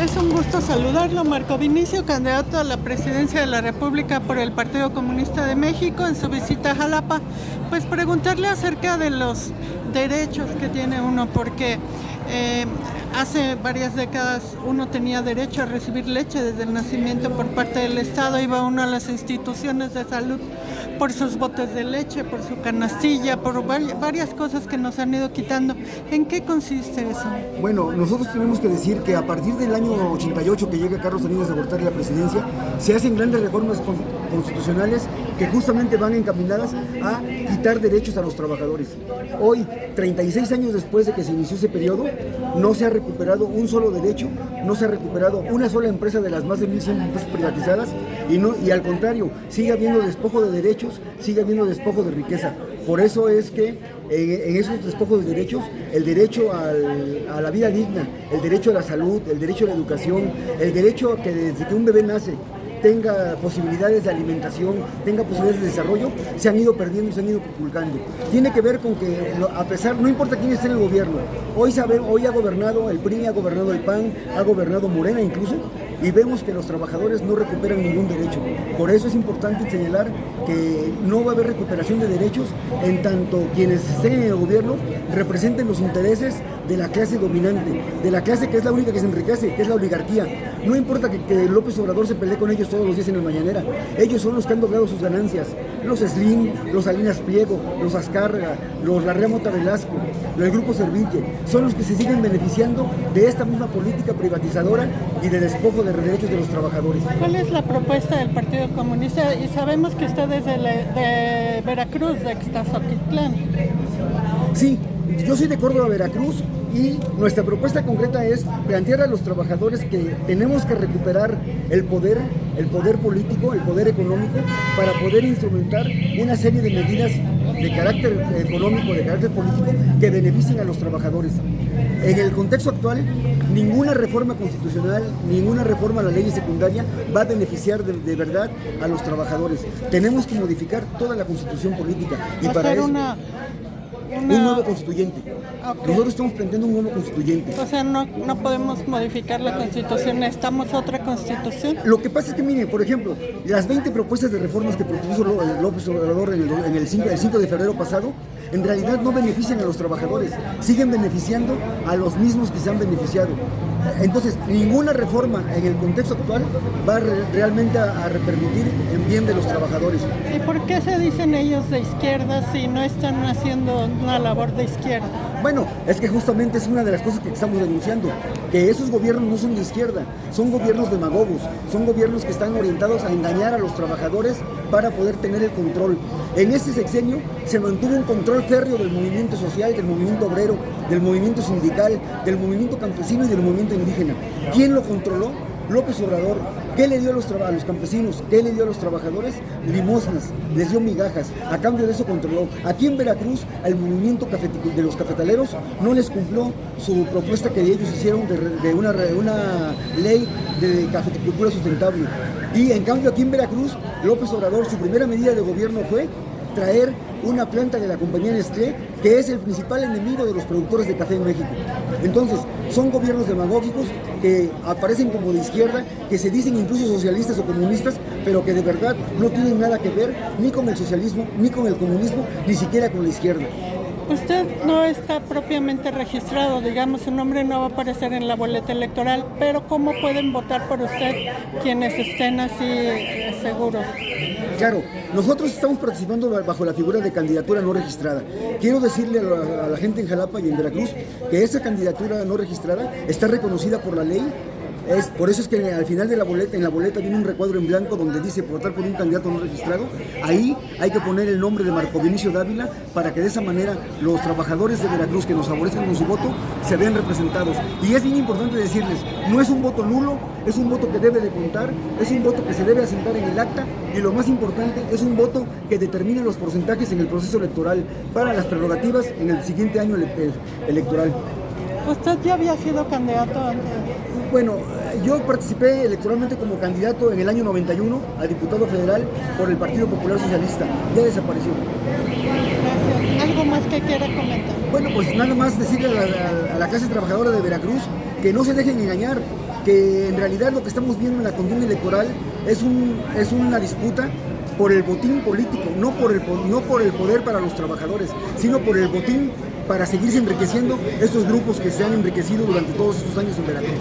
Es un gusto saludarlo, Marco Vinicio, candidato a la presidencia de la República por el Partido Comunista de México en su visita a Jalapa. Pues preguntarle acerca de los derechos que tiene uno, porque hace varias décadas uno tenía derecho a recibir leche desde el nacimiento por parte del Estado, iba uno a las instituciones de salud por sus botes de leche, por su canastilla, por varias cosas que nos han ido quitando. ¿En qué consiste eso? Bueno, nosotros tenemos que decir que a partir del año 88 que llega Carlos Salinas de Gortari a la presidencia, se hacen grandes reformas constitucionales que justamente van encaminadas a quitar derechos a los trabajadores. Hoy, 36 años después de que se inició ese periodo, no se ha recuperado un solo derecho, no se ha recuperado una sola empresa de las más de 1.100 empresas privatizadas y al contrario, sigue habiendo despojo de derechos, sigue habiendo despojo de riqueza. Por eso es que en esos despojos de derechos, el derecho a la vida digna, el derecho a la salud, el derecho a la educación, el derecho a que desde que un bebé nace tenga posibilidades de alimentación, tenga posibilidades de desarrollo, se han ido perdiendo, se han ido conculcando. Tiene que ver con que, a pesar, no importa quién esté en el gobierno, hoy ha gobernado el PRI, ha gobernado el PAN, ha gobernado Morena incluso, y vemos que los trabajadores no recuperan ningún derecho. Por eso es importante señalar que no va a haber recuperación de derechos en tanto quienes estén en el gobierno representen los intereses de la clase dominante, de la clase que es la única que se enriquece, que es la oligarquía. No importa que López Obrador se pelee con ellos todos los días en la mañanera, ellos son los que han doblado sus ganancias. Los Slim, los Salinas Pliego, los Azcárraga, los Larrea Mota Velasco, el Grupo Serville, son los que se siguen beneficiando de esta misma política privatizadora y de despojo de derechos de los trabajadores. ¿Cuál es la propuesta del Partido Comunista? Y sabemos que usted es de Veracruz, de Ixtazoquitlán. Sí, yo soy de Córdoba, Veracruz, y nuestra propuesta concreta es plantear a los trabajadores que tenemos que recuperar el poder político, el poder económico, para poder instrumentar una serie de medidas de carácter económico, de carácter político, que beneficien a los trabajadores. En el contexto actual, ninguna reforma constitucional, ninguna reforma a la ley secundaria va a beneficiar de verdad a los trabajadores. Tenemos que modificar toda la constitución política y para eso un nuevo constituyente. Okay. Nosotros estamos planteando un nuevo constituyente. O sea, no podemos modificar la constitución, necesitamos otra constitución. Lo que pasa es que, miren, por ejemplo, las 20 propuestas de reformas que propuso López Obrador en el 5 de febrero pasado, en realidad no benefician a los trabajadores, siguen beneficiando a los mismos que se han beneficiado. Entonces, ninguna reforma en el contexto actual va realmente a repercutir en bien de los trabajadores. ¿Y por qué se dicen ellos de izquierda si no están haciendo una labor de izquierda? Bueno, es que justamente es una de las cosas que estamos denunciando, que esos gobiernos no son de izquierda, son gobiernos demagogos, son gobiernos que están orientados a engañar a los trabajadores para poder tener el control. En este sexenio se mantuvo un control férreo del movimiento social, del movimiento obrero, del movimiento sindical, del movimiento campesino y del movimiento indígena. ¿Quién lo controló? López Obrador. ¿Qué le dio a los campesinos? ¿Qué le dio a los trabajadores? Limosnas, les dio migajas. A cambio de eso controló. Aquí en Veracruz, al movimiento de los cafetaleros no les cumplió su propuesta que ellos hicieron de una ley de cafeticultura sustentable. Y en cambio aquí en Veracruz, López Obrador, su primera medida de gobierno fue traer una planta de la compañía Nestlé, que es el principal enemigo de los productores de café en México. Entonces, son gobiernos demagógicos que aparecen como de izquierda, que se dicen incluso socialistas o comunistas, pero que de verdad no tienen nada que ver ni con el socialismo, ni con el comunismo, ni siquiera con la izquierda. Usted no está propiamente registrado, digamos, su nombre no va a aparecer en la boleta electoral, pero ¿cómo pueden votar por usted quienes estén así seguros? Claro, nosotros estamos participando bajo la figura de candidatura no registrada. Quiero decirle a la gente en Jalapa y en Veracruz que esa candidatura no registrada está reconocida por la ley. Por eso es que al final de en la boleta viene un recuadro en blanco donde dice votar por un candidato no registrado. Ahí hay que poner el nombre de Marco Vinicio Dávila para que de esa manera los trabajadores de Veracruz que nos favorecen con su voto se vean representados. Y es bien importante decirles, no es un voto nulo, es un voto que debe de contar, es un voto que se debe asentar en el acta y lo más importante es un voto que determina los porcentajes en el proceso electoral para las prerrogativas en el siguiente año electoral. ¿Usted ya había sido candidato antes? Bueno, Yo participé electoralmente como candidato en el año 91 a diputado federal por el Partido Popular Socialista. Ya desapareció. Gracias. ¿Algo más que quiera comentar? Bueno, pues nada más decirle a la clase trabajadora de Veracruz que no se dejen engañar, que en realidad lo que estamos viendo en la contienda electoral es una disputa por el botín político, no por el poder para los trabajadores, sino por el botín para seguirse enriqueciendo estos grupos que se han enriquecido durante todos estos años en Veracruz.